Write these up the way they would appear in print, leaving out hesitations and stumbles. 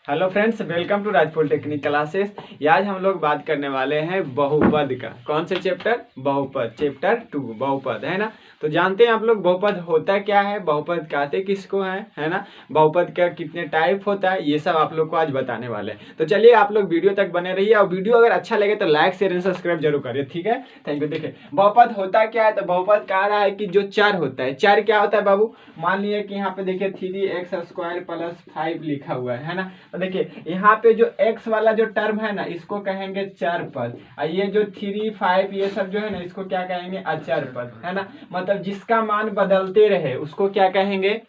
Hello friends, welcome to Rajpur technique classes. आज हम लोग बात करने वाले हैं बहुपद का। कौन से चैप्टर? बहुपद, चैप्टर 2 बहुपद, है ना। तो जानते हैं आप लोग बहुपद होता क्या है, बहुपद कहते किसको है ना। बहुपद का कितने टाइप होता है, ये सब आप लोग को आज बताने वाले हैं। तो चलिए आप लोग वीडियो तक बने रहिए, और वीडियो अगर अच्छा लगे तो लाइक शेयर एंड सब्सक्राइब जरूर करिए, ठीक है। Thank you. देखिए बहुपद होता क्या है, तो बहुपद कह रहा है कि जो चर होता है। चर क्या होता है बाबू? मान लीजिए कि यहाँ पे देखिए 3x² + 5 लिखा हुआ है ना। देखिए यहाँ पे जो x वाला जो टर्म है ना, इसको कहेंगे चर पद। और ये जो 3, 5 ये सब जो है ना, इसको क्या कहेंगे? अचर पद, है ना। मतलब जिसका मान बदलते रहे उसको क्या कहेंगे?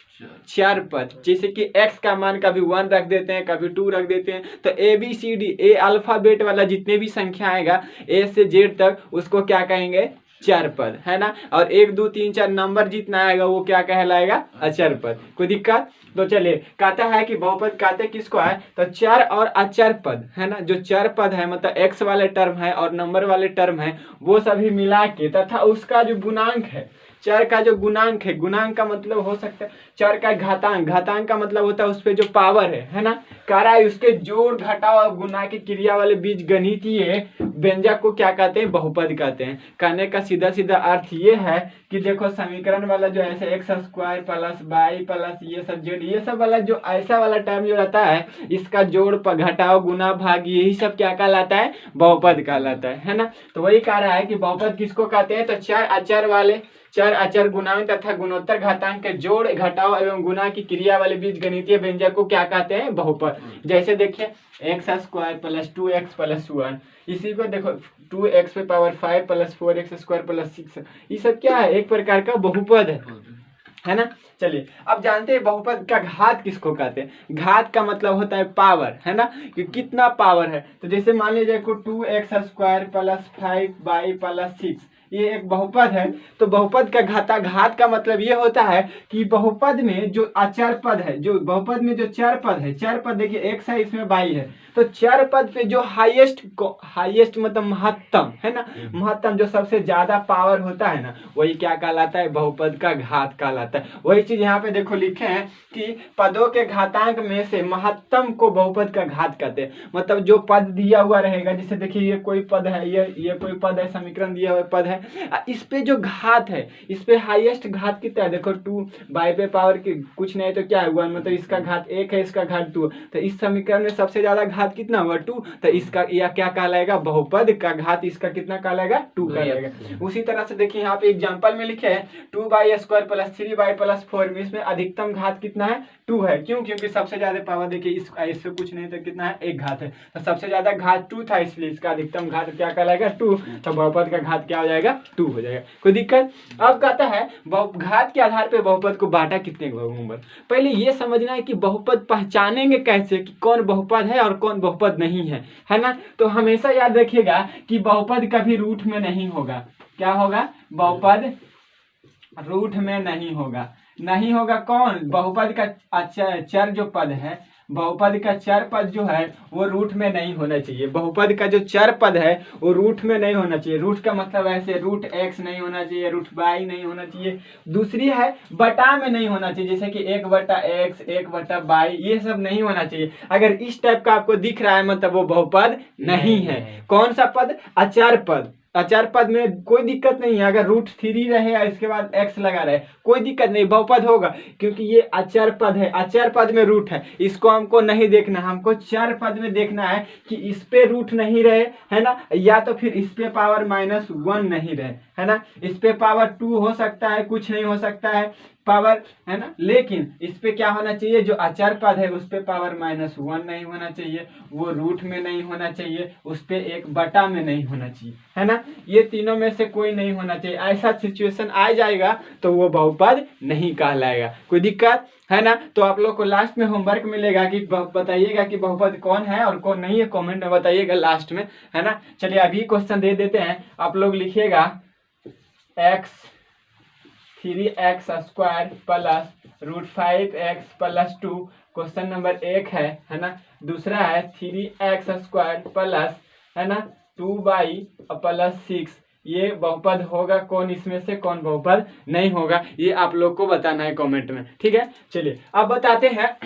चर पद। जैसे कि x का मान कभी 1 रख देते हैं, कभी 2 रख देते हैं। तो ABCD ए अल्फाबेट वाला जितने भी संख्या आएगा A से Z तक, उसको क्या कहेंगे? चर पद, है ना। और 1, 2, 3, 4 नंबर जितना आएगा वो क्या कहलाएगा? अचर पद। कोई दिक्कत? तो चलिए कहता है कि बहुपद कहते किसको है, तो चर और अचर पद, है ना। जो चर पद है मतलब x वाले टर्म है और नंबर वाले टर्म है, वो सभी मिला के तथा उसका जो गुणांक है, चर का जो गुणांक है, गुणांक का मतलब हो सकता है चर का घातांक, घातांक का मतलब होता है उस पे जो पावर है ना। कह रहा है उसके जोड़ घटाव और गुणा की क्रिया वाले बीज गणितीय व्यंजक को क्या कहते हैं? बहुपद कहते हैं। कहने का सीधा सीधा अर्थ ये है कि देखो समीकरण वाला जो ऐसे x² + y + ये सब z, ये सब वाला जो ऐसा वाला टर्म जो रहता है, इसका जोड़ घटाव गुना भाग यही सब क्या कहलाता है? बहुपद कहलाता है ना। तो वही कह रहा है कि बहुपद किसको कहते हैं, तो चर अचर वाले, चर अचर गुणांक तथा गुणोत्तर घातांक के जोड़ घटाव एवं गुना की क्रिया वाले बीज गणितीय व्यंजक को क्या कहते हैं? बहुपद। जैसे देखिए x² + 2x + 1, इसी को देखो 2x⁵ + 4x² + 6, ये सब क्या है? एक प्रकार का बहुपद है ना। चलिए अब जानते हैं बहुपद का घात किसको कहते हैं। घात का मतलब होता है पावर, है ना, कि कितना पावर है। तो जैसे मान लीजिए 2x² + 5y + 6, ये एक बहुपद है। तो बहुपद का घात का मतलब ये होता है कि बहुपद में जो अचर पद है, जो बहुपद में जो चर पद है, चर पद देखिए x है, इसमें y है, तो चर पद पे जो हाईएस्ट मतलब महत्तम, है ना, महत्तम जो सबसे ज्यादा पावर होता है ना, वही क्या कहलाता है? बहुपद का घात कहलाता है। वही चीज यहाँ पे देखो लिखे हैं कि पदों के घातांक में से महत्तम को बहुपद का घात कहते हैं। मतलब जो पद दिया हुआ रहेगा, जैसे देखिए ये कोई पद है, ये कोई पद है, समीकरण दिया हुआ पद है, इस पे जो घात है, इस पे हाईएस्ट घात कितना है? देखो 2y पे पावर की कुछ नहीं तो क्या हुआ, मतलब इसका घात 1 है, इसका घात 2, तो इस समीकरण में सबसे ज्यादा घात कितना हुआ? 2। तो इसका यह क्या कहलाएगा? बहुपद का घात इसका कितना कहलाएगा? 2 कहलाएगा। उसी तरह से देखिए यहाँ पे एग्जांपल में लिखे है 2y² + 3y + 4 में इसमें अधिकतम घात कितना है? 2 है। क्यों? क्योंकि सबसे ज्यादा पावर देखिए इससे कुछ नहीं तो कितना है? 1 घात है। तो सबसे ज्यादा घात 2 था, इसलिए इसका अधिकतम घात क्या कहलाएगा? 2। तो बहुपद का घात क्या हो जाएगा? 2 हो जाएगा। कोई दिक्कत? अब कहता है घात के आधार पर बहुपद को बांटा कितने भागों में। पहले ये समझना है कि बहुपद पहचानेंगे कैसे कि कौन बहुपद है और कौन बहुपद नहीं है ना। तो हमेशा याद रखिएगा कि बहुपद कभी रूट में नहीं होगा। क्या होगा? बहुपद रूट में नहीं होगा। कौन? बहुपद का चर जो पद है, बहुपद का चर पद जो है वो रूट में नहीं होना चाहिए। बहुपद का जो चर पद है वो रूट में नहीं होना चाहिए। रूट का मतलब ऐसे √x नहीं होना चाहिए, √y नहीं होना चाहिए। दूसरी है बटा में नहीं होना चाहिए, जैसे कि 1/x, 1/y, ये सब नहीं होना चाहिए। अगर इस टाइप का आपको दिख रहा है मतलब वो बहुपद नहीं है। कौन सा पद? अचर पद। अचर पद में कोई दिक्कत नहीं है, अगर √3 रहे या इसके बाद x लगा रहे कोई दिक्कत नहीं, बहुपद होगा, क्योंकि ये अचर पद है। अचर पद में रूट है, इसको हमको नहीं देखना, हमको चर पद में देखना है कि इस पे रूट नहीं रहे, है ना, या तो फिर इस पे पावर -1 नहीं रहे, है ना। इस पे पावर 2 हो सकता है, कुछ नहीं हो सकता है पावर, है ना, लेकिन इस पे क्या होना चाहिए? जो अचर पद है उस पे पावर -1 नहीं होना चाहिए, वो रूट में नहीं होना चाहिए, उस पे 1/, में नहीं होना चाहिए, है ना। ये तीनों में से कोई नहीं होना चाहिए। ऐसा सिचुएशन आ जाएगा तो वो बहुपद नहीं कहलाएगा। कोई दिक्कत है ना। तो आप लोग को लास्ट में होमवर्क मिलेगा कि बताइएगा कि बहुपद कौन है और कौन नहीं है, कमेंट में बताइएगा लास्ट में, है ना। चलिए अभी क्वेश्चन दे देते हैं, आप लोग लिखिएगा 3x² + √5x + 2, क्वेश्चन नंबर 1 है ना। दूसरा है 3x² है ना 2y + 6, ये बहुपद होगा कौन? इसमें से कौन बहुपद नहीं होगा, ये आप लोग को बताना है कमेंट में, ठीक है। चलिए अब बताते हैं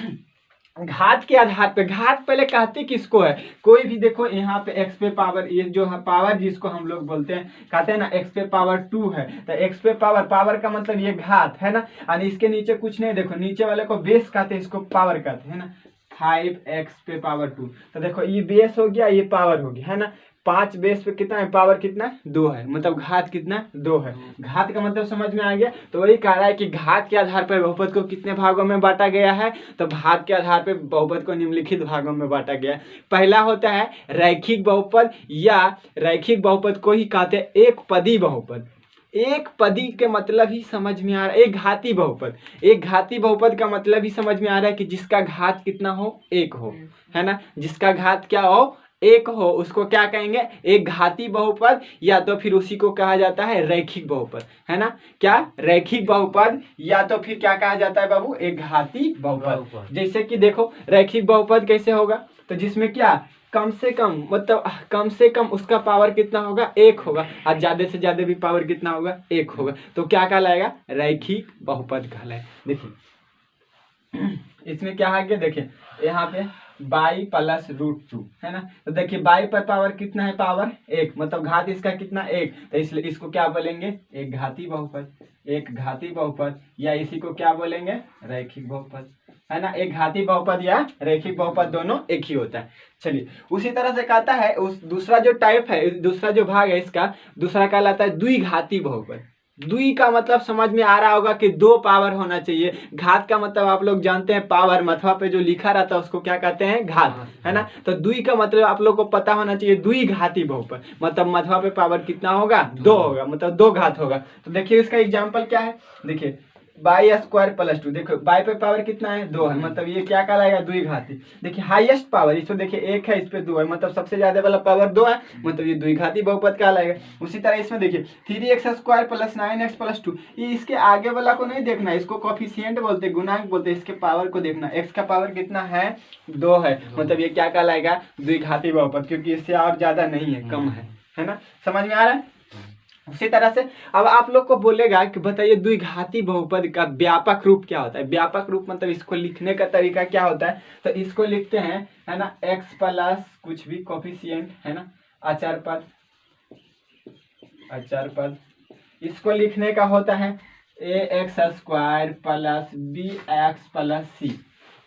घात के आधार पे, घात पहले कहते किसको है, कोई भी देखो यहाँ पे x पे पावर, ये जो है पावर जिसको हम लोग बोलते हैं, कहते हैं ना x पे पावर 2 है, तो x पे पावर, पावर का मतलब ये घात है ना, और इसके नीचे कुछ नहीं, देखो नीचे वाले को बेस कहते हैं, इसको पावर कहते हैं ना, 5x पे पावर 2, तो देखो ये बेस हो गया, ये पावर हो गया है ना, 5 बेस पे कितना है, पावर कितना है 2 है, मतलब घात कितना है 2 है। घात का मतलब समझ में आ गया। तो वही कह रहा है कि घात के आधार पर बहुपद को कितने भागों में बांटा गया है, तो घात के आधार पर बहुपद को निम्नलिखित भागों में बांटा गया है। पहला होता है रैखिक बहुपद, या रैखिक बहुपद को ही कहते हैं एक पदी बहुपद। एक पदी के मतलब ही समझ में आ रहा है, एक घाती बहुपद, एक घाती बहुपद का मतलब ही समझ में आ रहा है कि जिसका घात कितना हो, एक हो, है ना, जिसका घात क्या हो, एक हो, उसको क्या कहेंगे, एक घाती बहुपद, या तो फिर उसी को कहा जाता है रैखिक बहुपद, है ना, क्या रैखिक बहुपद, या तो फिर क्या कहा जाता है बाबू, एक घाती बहुपद। जैसे कि देखो रैखिक बहुपद कैसे होगा, तो जिसमें क्या कम से कम, मतलब कम से कम उसका पावर कितना होगा, एक होगा, और ज्यादा से ज्यादा भी पावर कितना होगा, एक होगा, तो क्या कहलाएगा, रैखिक बहुपद कहलाएगा। देखिए इसमें क्या है, देखिए यहाँ पे बाई प्लस रूट 2 है ना, तो देखिए बाई पर पावर कितना है, पावर एक, मतलब घात इसका कितना, एक, तो इसलिए इसको क्या बोलेंगे, एक घाती बहुपद, एक घाती बहुपद, या इसी को क्या बोलेंगे, रैखिक बहुपद, है ना। एक घाती बहुपद या रैखिक बहुपद दोनों एक ही होता है। चलिए उसी तरह से कहता है उस दूसरा जो टाइप है, दूसरा जो भाग है इसका, दूसरा कहलाता है द्विघाती बहुपद। द्वि का मतलब समझ में आ रहा होगा कि दो पावर होना चाहिए। घात का मतलब आप लोग जानते हैं पावर, मथवा पे जो लिखा रहता है उसको क्या कहते हैं, घात, है ना। तो द्वि का मतलब आप लोग को पता होना चाहिए, द्विघाती बहुपद मतलब मथवा पे पावर कितना होगा, 2 होगा, मतलब 2 घात होगा। तो देखिए इसका एग्जाम्पल क्या है, देखिए बाई स्क्वायर प्लस 2, देखो बाई पे पावर कितना है, 2 है, मतलब ये क्या कहलाएगा, द्विघाती। देखिए हाईएस्ट पावर, इसको देखिए 1 है, इस पे 2 है, मतलब सबसे ज्यादा वाला पावर 2 है, मतलब ये द्विघाती बहुपद कहलाएगा। उसी तरह इसमें देखिए 3x square plus 9x plus 2, ये इसके आगे वाला को नहीं देखना, इसको कोफिशिएंट बोलते हैं, गुणांक बोलते हैं, इसके पावर को देखना, x का पावर कितना है, 2 है, मतलब ये क्या कहलाएगा, द्विघाती बहुपद, क्योंकि इससे और ज्यादा नहीं है, कम है ना। समझ में आ रहा है। उसी तरह से अब आप लोग को बोलेगा कि बताइए द्विघाती बहुपद का व्यापक रूप क्या होता है। व्यापक रूप मतलब इसको लिखने का तरीका क्या होता है, तो इसको लिखते हैं, है ना, x प्लस कुछ भी कोफिशिएंट, है ना, अचर पद, इसको लिखने का होता है ax square plus bx plus c,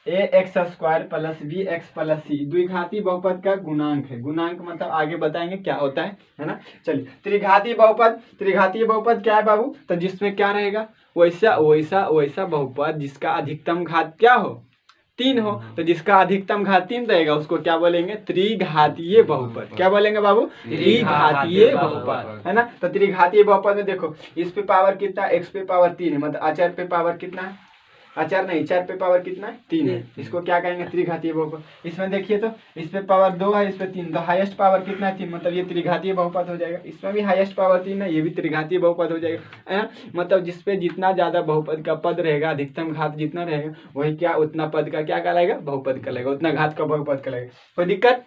ax square plus bx plus c द्विघाती बहुपद का गुणांक है। गुणांक मतलब आगे बताएंगे क्या होता है ना। चलिए त्रिघाती बहुपद क्या है बाबू, तो जिसमें क्या रहेगा, वैसा बहुपद जिसका अधिकतम घात क्या हो, 3 हो, तो जिसका अधिकतम घात 3 रहेगा उसको क्या बोलेंगे, त्रिघातीय बहुपद। क्या बोलेंगे बाबू, त्रिघातीय बहुपद, है ना। तो त्रिघातीय बहुपद में देखो इस पे पावर कितना, x पे पावर 3 है, मतलब अचर पे पावर कितना है, अचर नहीं, चर पे पावर कितना है, 3 है, इसको क्या कहेंगे, त्रिघातीय बहुपद। इसमें देखिए तो इस पे पावर 2 है, इस पे 3, तो हाईएस्ट पावर कितना है, 3, मतलब ये त्रिघातीय बहुपद हो जाएगा। इसमें भी हाईएस्ट पावर 3 है, ये भी त्रिघातीय बहुपद हो जाएगा, है ना। मतलब जिसपे जितना ज्यादा बहुपद का पद रहेगा, अधिकतम घात जितना रहेगा, वही क्या उतना पद का क्या कहलाएगा, बहुपद कहलाएगा, उतना घात का बहुपद कहलाएगा। कोई दिक्कत।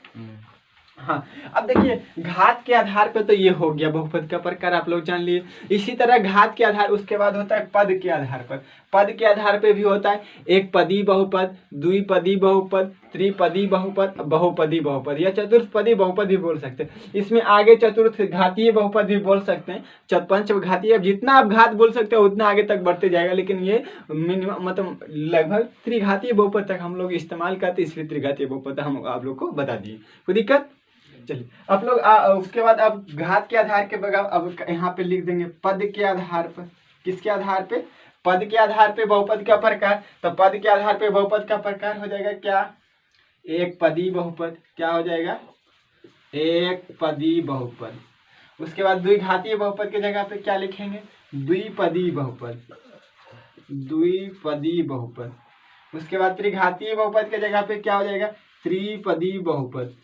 हाँ अब देखिए घात के आधार पे तो ये हो गया बहुपद का प्रकार, आप लोग जान लिए। इसी तरह घात के आधार, उसके बाद होता है पद के आधार पर। पद के आधार पे भी होता है एक पदी बहुपद, द्विपदी बहुपद, त्रिपदी बहुपद, बहुपदी बहुपद, या चतुर्पदी बहुपद भी बोल सकते हैं। इसमें आगे चतुर्थ घातीय बहुपद भी बोल सकते हैं, पंच घातीय, अब जितना आप घात बोल सकते हो उतना आगे तक बढ़ते जाएगा, लेकिन ये मिनिमम मतलब लगभग त्रिघातीय बहुपद तक हम लोग इस्तेमाल करते, इसलिए त्रिघातीय बहुपद हम आप लोग को बता दिए। कोई दिक्कत। चलिए आप लोग उसके बाद अब घात के आधार के बगैर अब यहाँ पे लिख देंगे पद के आधार पर। किसके आधार पे, पद के आधार पे बहुपद का प्रकार। तो पद के आधार पे बहुपद का प्रकार हो जाएगा क्या, एक पदी बहुपद। क्या हो जाएगा, एक पदी बहुपद। उसके बाद द्विघातीय बहुपद के जगह पे क्या लिखेंगे, द्विपदी बहुपद, द्विपदी बहुपद। उसके बाद त्रिघातीय बहुपद के जगह पे क्या हो जाएगा, त्रिपदी बहुपद,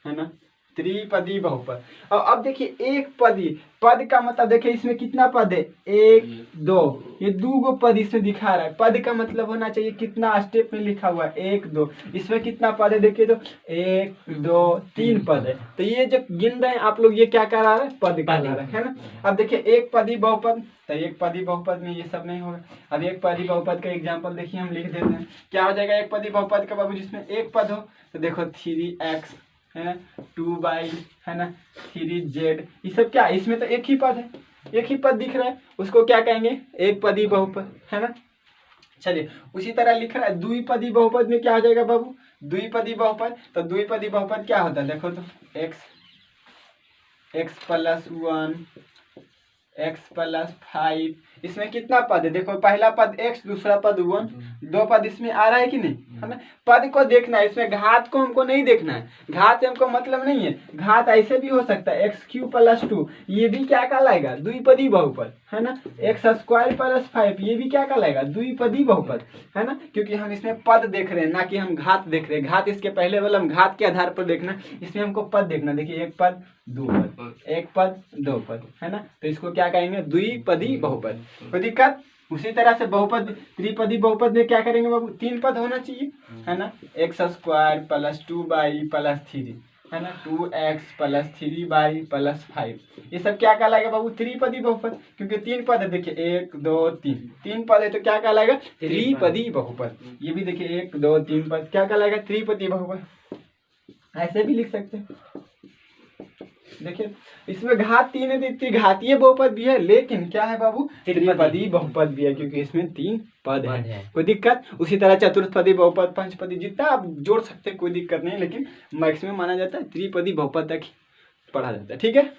है ना। त्रिपदी बहुपद। और अब देखिए एक पदी, पद का मतलब देखिए इसमें कितना पद है, एक दो, ये दो गो पद इसमें दिखा रहा है। पद का मतलब होना चाहिए कितना स्टेप में लिखा हुआ है, एक दो, इसमें कितना पद है देखिए तो एक दो तीन पद है। तो ये जो गिन रहे हैं आप लोग, ये क्या करा रहा है, पद करा रहा है ना। अब देखिए एक पदी बहुपद, तो एक पदी बहुपद में ये सब नहीं होगा। अब एक पदी बहुपद का एग्जांपल देखिए हम लिख देते हैं, क्या हो जाएगा एक पदी बहुपद का बाबू, जिसमें एक पद हो तो देखो 3x है ना, 2y है ना, 3z, ये सब क्या, इसमें तो एक ही पद है, एक ही पद दिख रहा है, उसको क्या कहेंगे, एक पदी बहुपद है ना। चलिए उसी तरह लिख रहा है द्विपदी बहुपद में क्या हो जाएगा बाबू, द्विपदी बहुपद। तो द्विपदी बहुपद क्या होता है देखो तो, x प्लस 1 x प्लस 5, इसमें कितना पद है देखो, पहला पद x, दूसरा पद 1, दो पद इसमें आ रहा है कि नहीं, है ना। पद को देखना है, इसमें घात को हमको नहीं देखना है, घात से हमको मतलब नहीं है। घात ऐसे भी हो सकता है x³ प्लस 2, ये भी क्या कहलाएगा, द्विपदी बहुपद है ना। x² प्लस 5, ये भी क्या कहलाएगा, द्विपदी बहुपद है ना, क्योंकि हम इसमें पद देख रहे हैं ना कि हम घात देख रहे हैं। घात इसके पहले वाला हम घात के आधार पर देखना, इसमें हमको पद देखना। देखिए एक पद दो पद, एक पद दो पद है ना, तो इसको क्या कहेंगे, द्विपदी बहुपद। कोई दिक्कत। उसी तरह से बहुपद, त्रिपदी बहुपद में क्या करेंगे बाबू, तीन पद होना चाहिए है ना, x² प्लस 2y प्लस 3 है ना, 2x प्लस 3y प्लस 5, ये सब क्या कहलाएगा बाबू, त्रिपदी बहुपद, क्योंकि तीन पद है। देखिए एक दो तीन, तीन पद है तो क्या कहलाएगा, त्रिपदी बहुपद। ये भी देखिए एक दो तीन पद, क्या कहलाएगा, त्रिपदी बहुपद। ऐसे भी लिख सकते हैं। देखिए इसमें घात तीन है, घातीय बहुपद भी है, लेकिन क्या है बाबू, त्रिपदी बहुपद भी है, क्योंकि इसमें तीन पद है। कोई दिक्कत। उसी तरह चतुर्थपदी बहुपद, पंचपदी, जितना आप जोड़ सकते हैं कोई दिक्कत नहीं, लेकिन मैक्सिमम माना जाता है त्रिपदी बहुपद तक पढ़ा जाता है। ठीक है,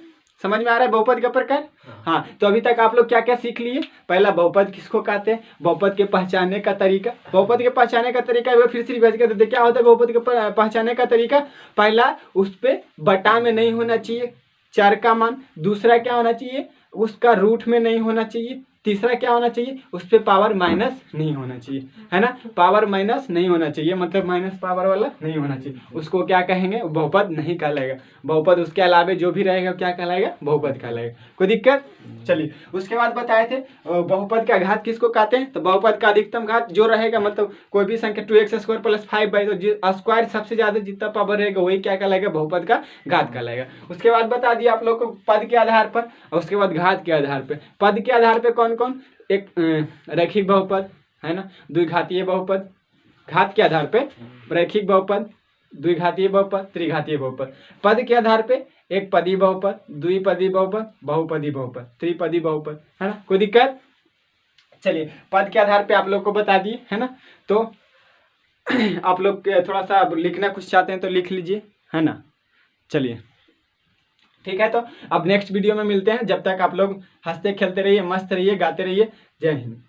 समझ में आ रहा है बहुपद का प्रकार। हाँ, तो अभी तक आप लोग क्या क्या सीख लिए। पहला, बहुपद किसको कहते हैं, बहुपद के पहचानने का तरीका। बहुपद के पहचानने का तरीका फिर से रिवाइज कर देते, क्या होता है बहुपद के पहचानने का तरीका। पहला, उस पे बटा में नहीं होना चाहिए चार का मान। दूसरा क्या होना चाहिए, उसका रूट में नहीं होना चाहिए। तीसरा क्या होना चाहिए, उस पर पावर माइनस नहीं होना चाहिए, है ना। पावर माइनस नहीं होना चाहिए मतलब माइनस पावर वाला नहीं होना चाहिए, उसको क्या कहेंगे, बहुपद नहीं कहलाएगा। बहुपद उसके अलावा जो भी रहेगा क्या कहलाएगा, बहुपद कहलाएगा। कोई दिक्कत। चलिए उसके बाद बताए थे बहुपद का घात किसको कहते हैं, तो बहुपद का अधिकतम घात जो रहेगा, मतलब कोई भी संख्या 2x² प्लस 5y, तो स्क्वायर सबसे ज्यादा जितना पावर रहेगा वही क्या कहलाएगा, बहुपद का घात कहलाएगा। उसके बाद बता दिया आप लोग को पद के आधार पर, और उसके बाद घात के आधार पर। पद के आधार पर कौन कौन, एक रैखिक बहुपद है ना, द्विघातीय बहुपद। घात के आधार पे रैखिक बहुपद, द्विघातीय बहुपद, त्रिघातीय बहुपद। पद के आधार पे एक पदी बहुपद, द्विपदी बहुपद, बहुपदी बहुपद, त्रिपदी बहुपद, है ना। कोई दिक्कत। चलिए पद के आधार पे आप लोग को बता दिए, है ना। तो आप लोग थोड़ा सा लिखना कुछ चाहते हैं तो लिख लीजिए, है ना। चलिए ठीक है, तो अब नेक्स्ट वीडियो में मिलते हैं। जब तक आप लोग हंसते खेलते रहिए, मस्त रहिए, गाते रहिए। जय हिंद।